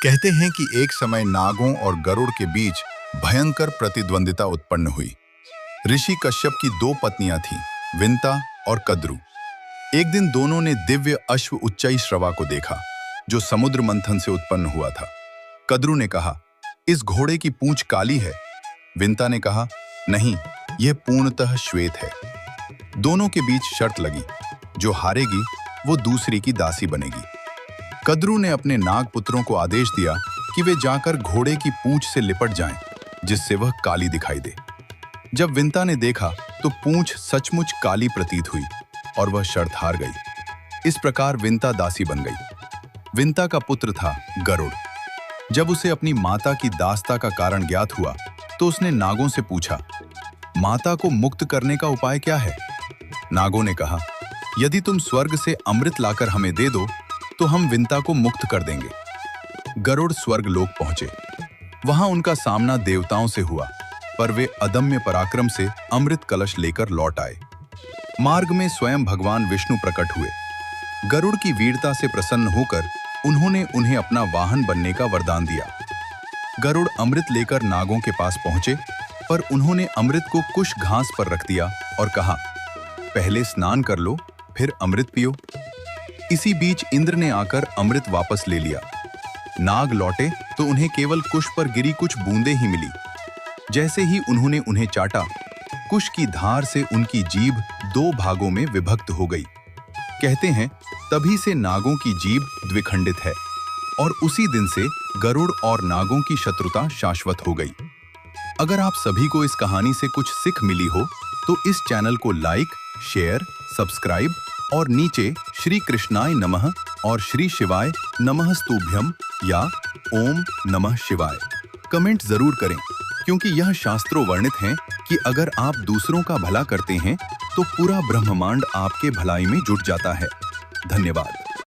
कहते हैं कि एक समय नागों और गरुड़ के बीच भयंकर प्रतिद्वंदिता उत्पन्न हुई। ऋषि कश्यप की दो पत्नियां थीं, विंता और कद्रु। एक दिन दोनों ने दिव्य अश्व उच्चैश्रवा को देखा, जो समुद्र मंथन से उत्पन्न हुआ था। कद्रु ने कहा, इस घोड़े की पूंछ काली है। विंता ने कहा, नहीं, यह पूर्णतः श्वेत है। दोनों के बीच शर्त लगी, जो हारेगी वो दूसरी की दासी बनेगी। कद्रु ने अपने नागपुत्रों को आदेश दिया कि वे जाकर घोड़े की पूंछ से लिपट जाएं, जिससे वह काली दिखाई दे। जब विंता ने देखा तो पूंछ सचमुच काली प्रतीत हुई और वह शर्त हार गई। इस प्रकार विंता दासी बन गई। विंता का पुत्र था गरुड़। जब उसे अपनी माता की दासता का कारण ज्ञात हुआ तो उसने नागों से पूछा, माता को मुक्त करने का उपाय क्या है? नागों ने कहा, यदि तुम स्वर्ग से अमृत लाकर हमें दे दो तो हम विंता को मुक्त कर देंगे। गरुड़ स्वर्ग लोक पहुंचे। वहां उनका सामना देवताओं से हुआ, पर वे अदम्य पराक्रम से अमृत कलश लेकर लौट आए। मार्ग में स्वयं भगवान विष्णु प्रकट हुए। गरुड़ की वीरता से प्रसन्न होकर उन्होंने उन्हें अपना वाहन बनने का वरदान दिया। गरुड़ अमृत लेकर नागों के पास पहुंचे, पर उन्होंने अमृत को कुश घास पर रख दिया और कहा, पहले स्नान कर लो, फिर अमृत पियो। इसी बीच इंद्र ने आकर अमृत वापस ले लिया। नाग लौटे तो उन्हें केवल कुश पर गिरी कुछ बूंदें ही मिली। जैसे ही उन्होंने उन्हें चाटा, कुश की धार से उनकी जीभ दो भागों में विभक्त हो गई। कहते हैं, तभी से नागों की जीभ द्विखंडित है और उसी दिन से गरुड़ और नागों की शत्रुता शाश्वत हो गई। अगर आप सभी को इस कहानी से कुछ सीख मिली हो तो इस चैनल को लाइक, शेयर, सब्सक्राइब और नीचे श्री कृष्णाय नमः और श्री शिवाय नमस्तुभ्यम या ओम नमः शिवाय कमेंट जरूर करें, क्योंकि यह शास्त्रों वर्णित है कि अगर आप दूसरों का भला करते हैं तो पूरा ब्रह्मांड आपके भलाई में जुट जाता है। धन्यवाद।